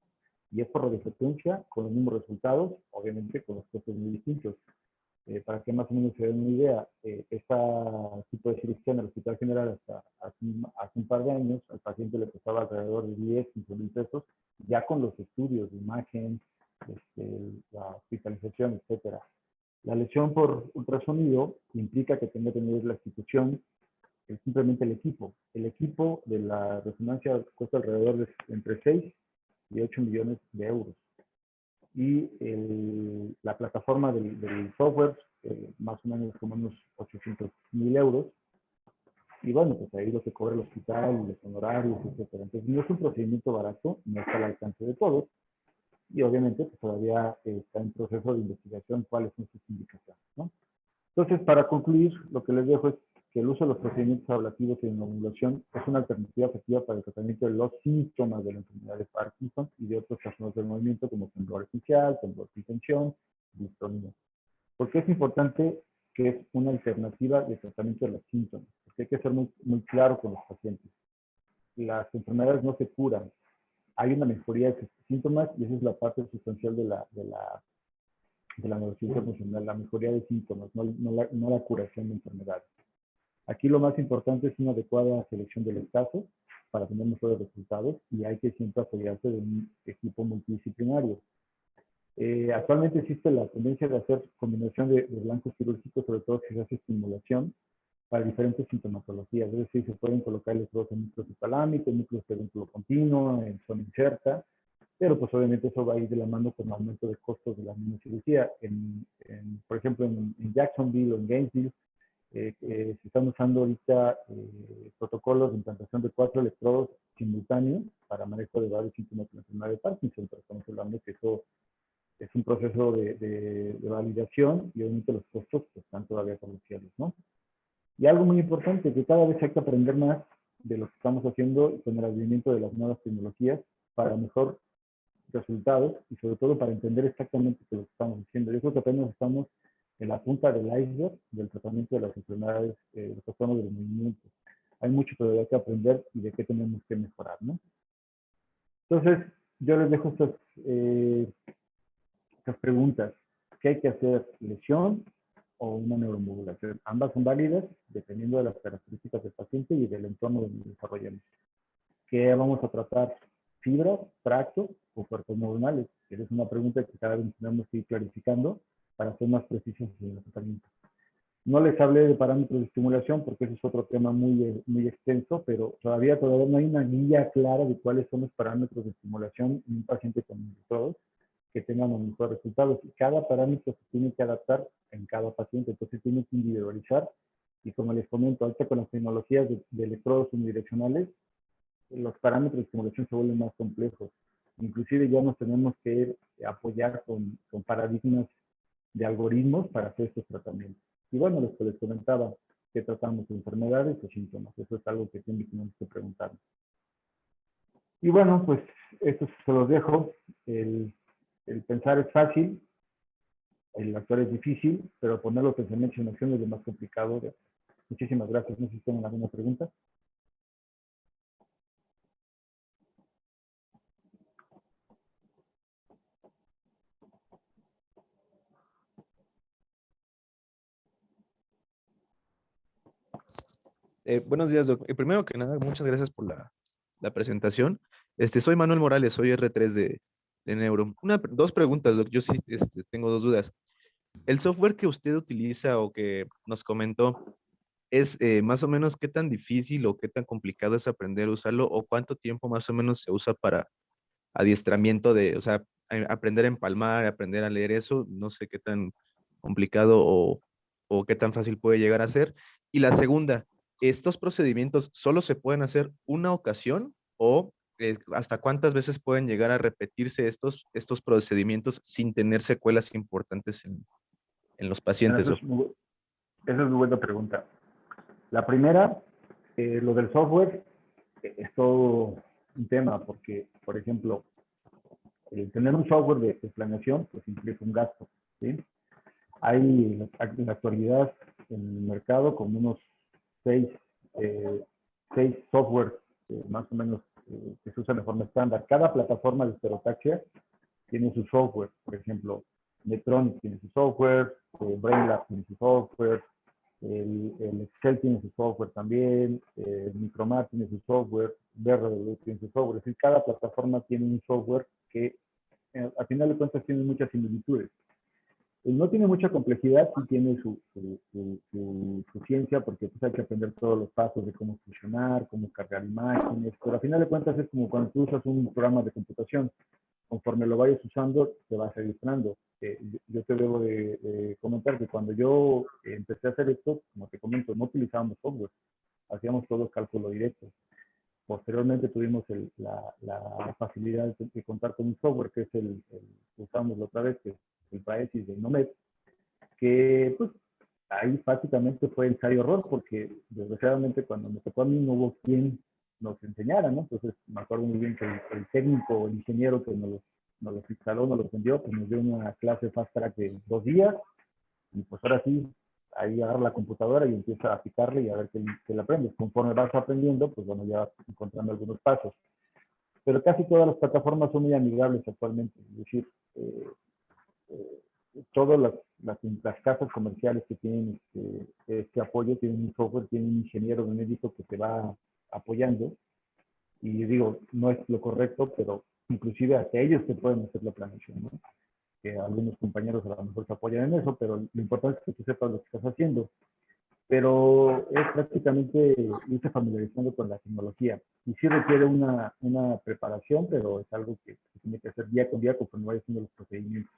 Y es por radiofrecuencia, con los mismos resultados, obviamente con los costos muy distintos. Para que más o menos se den una idea, este tipo de cirugía en el Hospital General hasta hace un par de años, al paciente le costaba alrededor de 10, 15 mil pesos, ya con los estudios de imagen, la hospitalización, etcétera. La lesión por ultrasonido implica que tenga que tener la institución, simplemente el equipo. El equipo de la resonancia cuesta alrededor de entre 6 y 8 millones de euros. Y la plataforma del software, más o menos como unos 800,000 euros. Y bueno, pues ahí lo que cobra el hospital, los honorarios, etcétera. Entonces no es un procedimiento barato, no está al alcance de todos. Y obviamente pues todavía está en proceso de investigación cuáles son sus indicaciones, ¿no? Entonces, para concluir, lo que les dejo es que el uso de los procedimientos ablativos y de neuromodulación es una alternativa efectiva para el tratamiento de los síntomas de la enfermedad de Parkinson y de otros trastornos del movimiento como temblor esencial, temblor sin tensión, distonía. Porque es importante que es una alternativa de tratamiento de los síntomas, porque hay que ser muy, muy claro con los pacientes. Las enfermedades no se curan, hay una mejoría de síntomas y esa es la parte sustancial de la neurociencia funcional, la mejoría de síntomas, no la curación de enfermedades. Aquí lo más importante es una adecuada selección de los casos para tener mejores resultados y hay que siempre apoyarse de un equipo multidisciplinario. Actualmente existe la tendencia de hacer combinación de blancos quirúrgicos, sobre todo si se hace estimulación para diferentes sintomatologías. Es decir, se pueden colocar electrodos en núcleos hipotalámicos, núcleos de vínculo continuo, en zona incerta, pero pues obviamente eso va a ir de la mano con el aumento de costos de la misma cirugía. Por ejemplo, en Jacksonville o en Gainesville, se están usando ahorita protocolos de implantación de 4 electrodos simultáneos para manejo de varios síntomas de la enfermedad de Parkinson, pero estamos hablando que eso es un proceso de validación y obviamente los costos pues, están todavía por los cielos, ¿no? Y algo muy importante, que cada vez hay que aprender más de lo que estamos haciendo con el advenimiento de las nuevas tecnologías para mejor resultados y sobre todo para entender exactamente qué es lo que estamos haciendo. Yo creo que apenas estamos en la punta del iceberg del tratamiento de las enfermedades, los trastornos del movimiento. Hay mucho todavía que aprender y de qué tenemos que mejorar, ¿no? Entonces, yo les dejo estas preguntas. ¿Qué hay que hacer? ¿Lesión o una neuromodulación? Ambas son válidas dependiendo de las características del paciente y del entorno donde desarrollamos. ¿Qué vamos a tratar? ¿Fibras, tractos o cuerpos neuronales? Esa es una pregunta que cada vez tenemos que ir clarificando para ser más precisos en el tratamiento. No les hablé de parámetros de estimulación porque ese es otro tema muy, muy extenso, pero todavía no hay una guía clara de cuáles son los parámetros de estimulación en un paciente con electrodos que tengan los mejores resultados. Y cada parámetro se tiene que adaptar en cada paciente, entonces tiene que individualizar. Y como les comento, ahorita con las tecnologías de electrodos unidireccionales, los parámetros de estimulación se vuelven más complejos. Inclusive ya nos tenemos que ir a apoyar con paradigmas de algoritmos para hacer estos tratamientos. Y bueno, los que les comentaba, que tratamos de enfermedades o síntomas. Eso es algo que tenemos que preguntar. Y bueno, pues esto se los dejo. El pensar es fácil, el actuar es difícil, pero poner los pensamientos en acción es lo más complicado. Muchísimas gracias. No sé si tienen alguna pregunta. Buenos días, Doc. Primero que nada, muchas gracias por la presentación. Soy Manuel Morales, soy R3 de Neuro. Dos preguntas, Doc. Yo sí tengo dos dudas. ¿El software que usted utiliza o que nos comentó es más o menos qué tan difícil o qué tan complicado es aprender a usarlo o cuánto tiempo más o menos se usa para adiestramiento o sea, aprender a empalmar, aprender a leer eso? No sé qué tan complicado o qué tan fácil puede llegar a ser. Y la segunda, ¿estos procedimientos solo se pueden hacer una ocasión o hasta cuántas veces pueden llegar a repetirse estos procedimientos sin tener secuelas importantes en los pacientes? Eso es Esa es muy buena pregunta. La primera, lo del software, es todo un tema, porque, por ejemplo, el tener un software de planeación, pues implica un gasto, ¿sí? Hay en la actualidad en el mercado como unos seis, eh, seis softwares más o menos que se usan de forma estándar. Cada plataforma de estereotaxia tiene su software. Por ejemplo, Medtronic tiene su software, BrainLab tiene su software, el Excel tiene su software también, Micromar tiene su software, BRW tiene su software. Es decir, cada plataforma tiene un software que a final de cuentas tiene muchas similitudes. No tiene mucha complejidad, sí tiene su ciencia, porque pues hay que aprender todos los pasos de cómo funcionar, cómo cargar imágenes, pero a final de cuentas es como cuando tú usas un programa de computación. Conforme lo vayas usando, te vas registrando. Yo te debo de comentar que cuando yo empecé a hacer esto, como te comento, no utilizábamos software, hacíamos todo cálculo directo. Posteriormente tuvimos la facilidad de contar con un software que es el que usamos la otra vez, que es el Praxis de Inomed, que pues ahí básicamente fue ensayo-error, porque desgraciadamente cuando me tocó a mí no hubo quien nos enseñara, ¿no? Entonces me acuerdo muy bien que el técnico o el ingeniero que nos los instaló, nos los vendió, pues nos dio una clase fast track de 2 días, y pues ahora sí, ahí agarra la computadora y empieza a picarle y a ver qué le aprendes. Conforme vas aprendiendo, pues bueno, ya vas encontrando algunos pasos. Pero casi todas las plataformas son muy amigables actualmente. Es decir, eh, todas las casas comerciales que tienen este apoyo tienen un software, tienen un ingeniero, un médico que te va apoyando. Y digo, no es lo correcto, pero inclusive hasta ellos te pueden hacer la planeación, ¿no? Que algunos compañeros a lo mejor se apoyan en eso, pero lo importante es que tú sepas lo que estás haciendo. Pero es prácticamente irse familiarizando con la tecnología. Y sí requiere una preparación, pero es algo que se tiene que hacer día con día conforme vaya haciendo los procedimientos.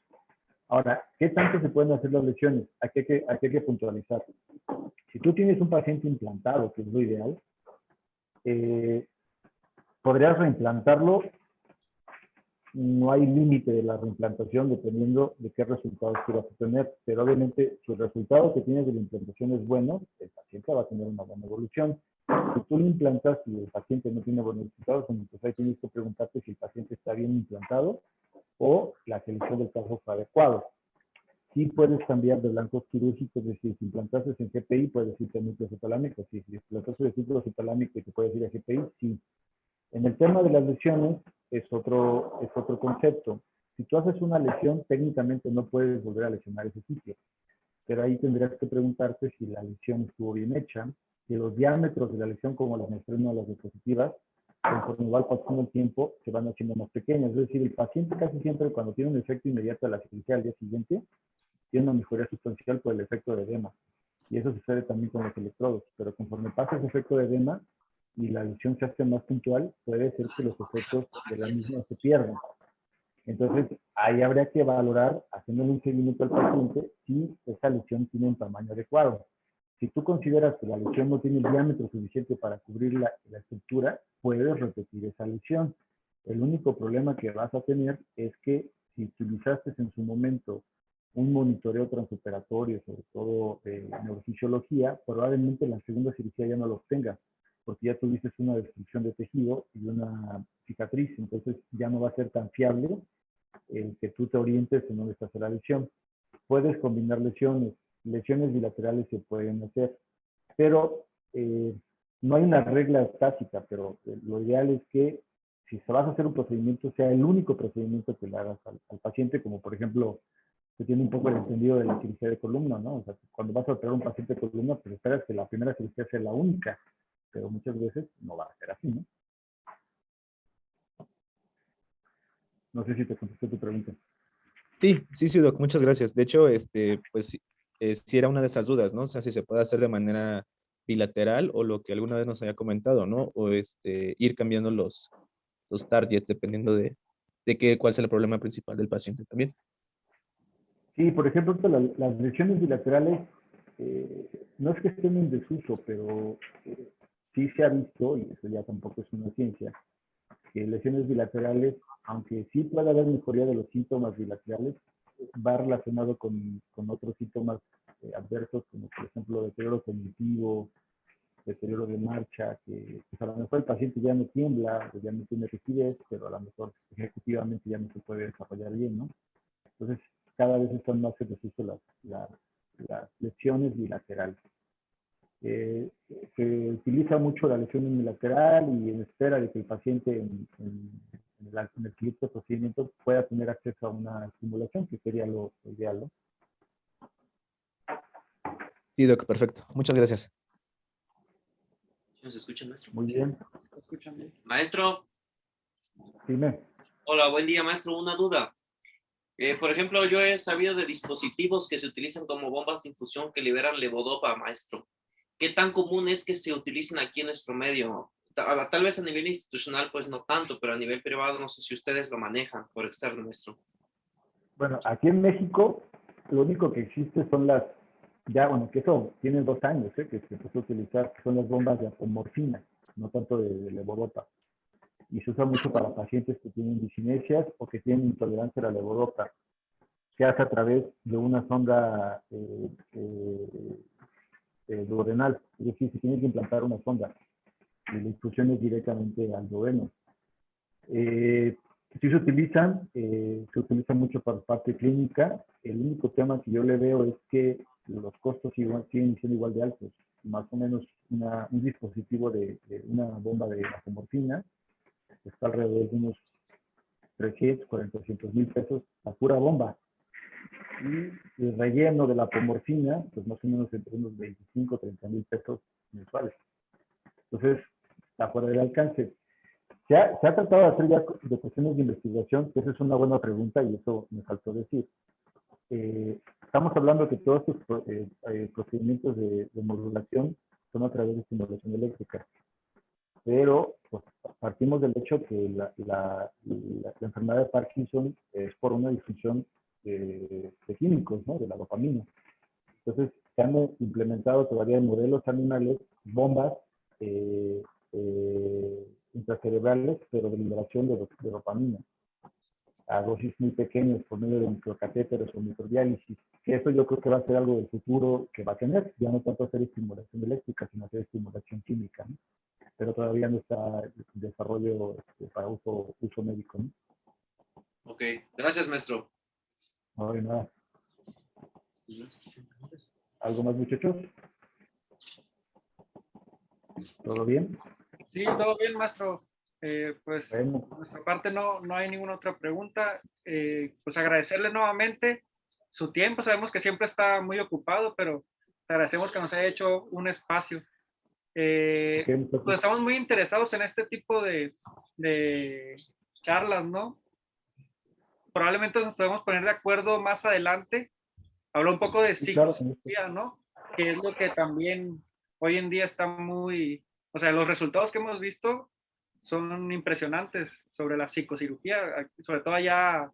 Ahora, ¿qué tanto se pueden hacer las lesiones? Aquí hay que puntualizar. Si tú tienes un paciente implantado, que es lo ideal, eh, podrías reimplantarlo. No hay límite de la reimplantación dependiendo de qué resultados quieras obtener, pero obviamente si el resultado que tienes de la implantación es bueno, el paciente va a tener una buena evolución. Si tú lo implantas y el paciente no tiene buenos resultados, entonces ahí tienes que preguntarte si el paciente está bien implantado o la selección del caso fue adecuado. Sí puedes cambiar de blancos quirúrgicos, es decir, si implantaste en GPI, puedes irte a núcleo cetalámico. Si implantaste de núcleo cetalámico y te puedes ir a GPI, sí. En el tema de las lesiones es otro concepto. Si tú haces una lesión, técnicamente no puedes volver a lesionar ese sitio, pero ahí tendrías que preguntarte si la lesión estuvo bien hecha, si los diámetros de la lesión, como las muestran las diapositivas, conforme va pasando el tiempo, se van haciendo más pequeñas. Es decir, el paciente casi siempre cuando tiene un efecto inmediato a la cirugía al día siguiente, tiene una mejoría sustancial por el efecto de edema. Y eso sucede también con los electrodos, pero conforme pasa ese efecto de edema, y la lesión se hace más puntual, puede ser que los efectos de la misma se pierdan. Entonces, ahí habría que valorar, haciéndole un seguimiento al paciente, si esa lesión tiene un tamaño adecuado. Si tú consideras que la lesión no tiene el diámetro suficiente para cubrir la estructura, puedes repetir esa lesión. El único problema que vas a tener es que si utilizaste en su momento un monitoreo transoperatorio, sobre todo de neurofisiología, probablemente la segunda cirugía ya no lo obtengas, porque ya tuviste una destrucción de tejido y una cicatriz, entonces ya no va a ser tan fiable el que tú te orientes en dónde está la lesión. Puedes combinar lesiones bilaterales se pueden hacer, pero no hay una regla tácita, pero lo ideal es que si se vas a hacer un procedimiento, sea el único procedimiento que le hagas al paciente, como por ejemplo, se tiene un poco el entendido de la cirugía de columna, ¿no? O sea, cuando vas a operar a un paciente de columna, pues esperas que la primera cirugía sea la única, pero muchas veces no va a ser así, ¿no? No sé si te contesté tu pregunta. Sí, Doc, muchas gracias. De hecho, pues sí era una de esas dudas, ¿no? O sea, si se puede hacer de manera bilateral o lo que alguna vez nos había comentado, ¿no? O ir cambiando los targets dependiendo de cuál sea el problema principal del paciente también. Sí, por ejemplo, las lesiones bilaterales no es que estén en desuso, pero sí se ha visto, y eso ya tampoco es una ciencia, que lesiones bilaterales, aunque sí puede haber mejoría de los síntomas bilaterales, va relacionado con otros síntomas adversos, como por ejemplo deterioro cognitivo, deterioro de marcha, que pues a lo mejor el paciente ya no tiembla, ya no tiene rigidez, pero a lo mejor ejecutivamente ya no se puede desarrollar bien, ¿no? Entonces, cada vez están más en desuso las lesiones bilaterales. Se utiliza mucho la lesión unilateral y en espera de que el paciente en el siguiente procedimiento pueda tener acceso a una estimulación, que sería lo ideal, ¿no? Sí, Doc, perfecto. Muchas gracias. ¿Nos escucha, maestro? Muy bien. Escúchame. Maestro, Dime. hola, buen día, maestro. Una duda. Por ejemplo, yo he sabido de dispositivos que se utilizan como bombas de infusión que liberan levodopa, maestro. ¿Qué tan común es que se utilicen aquí en nuestro medio? Tal vez a nivel institucional, pues no tanto, pero a nivel privado, no sé si ustedes lo manejan por externo, maestro. Bueno, aquí en México, lo único que existe son que eso tiene 2 años, que se empezó a utilizar, que son las bombas de apomorfina, no tanto de levodopa. Y se usa mucho para pacientes que tienen discinesias o que tienen intolerancia a la levodopa. Se hace a través de una sonda duodenal, es decir, se tiene que implantar una sonda y la infusión es directamente al duodeno. Sí se utilizan mucho para parte clínica. El único tema que yo le veo es que los costos siguen siendo igual de altos. Más o menos un dispositivo de una bomba de apomorfina está alrededor de unos 300, 400 mil pesos la pura bomba. Y el relleno de la apomorfina, pues más o menos entre unos 25, 30 mil pesos mensuales. Entonces, está fuera del alcance. Se ha tratado de hacer ya de cuestiones de investigación, que esa es una buena pregunta y eso me faltó decir. Estamos hablando que todos estos procedimientos de modulación son a través de estimulación eléctrica, pero pues, partimos del hecho que la enfermedad de Parkinson es por una disfunción de químicos, ¿no? De la dopamina. Entonces, se han implementado todavía en modelos animales bombas intracerebrales, pero de liberación de dopamina, a dosis muy pequeñas por medio de microcatéteres o microdiálisis. Que eso yo creo que va a ser algo del futuro que va a tener, ya no tanto hacer estimulación eléctrica, sino hacer estimulación química, ¿no? Pero todavía no está en desarrollo para uso médico, ¿no? Ok, gracias, maestro. No hay nada. ¿Algo más, muchachos? ¿Todo bien? Sí, todo bien, maestro. Pues Bueno, por nuestra parte no hay ninguna otra pregunta. Pues agradecerle nuevamente su tiempo. Sabemos que siempre está muy ocupado, pero te agradecemos que nos haya hecho un espacio. Pues estamos muy interesados en este tipo de charlas, ¿no? Probablemente nos podemos poner de acuerdo más adelante. Habla un poco de sí, claro, psicología, ¿no? Que es lo que también hoy en día está muy, o sea, los resultados que hemos visto son impresionantes sobre la psicocirugía, sobre todo allá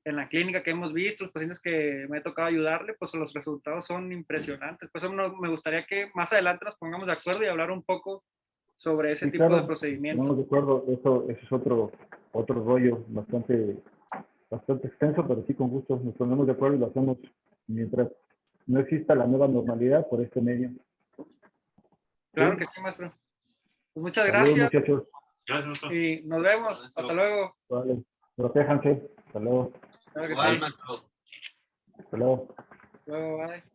en la clínica que hemos visto, los pacientes que me ha tocado ayudarle, pues los resultados son impresionantes. Por eso me gustaría que más adelante nos pongamos de acuerdo y hablar un poco sobre ese sí, tipo de claro, procedimientos. no de acuerdo, eso es otro rollo bastante extenso, pero sí con gusto nos ponemos de acuerdo y lo hacemos mientras no exista la nueva normalidad por este medio. Claro ¿Sí? que sí, maestro. Pues muchas Saludos, gracias muchachos. Gracias, maestro. y nos vemos. Hasta luego. Vale. Protéjanse. Hasta luego. Claro que Igual, sí. maestro. Hasta luego. Luego, bye.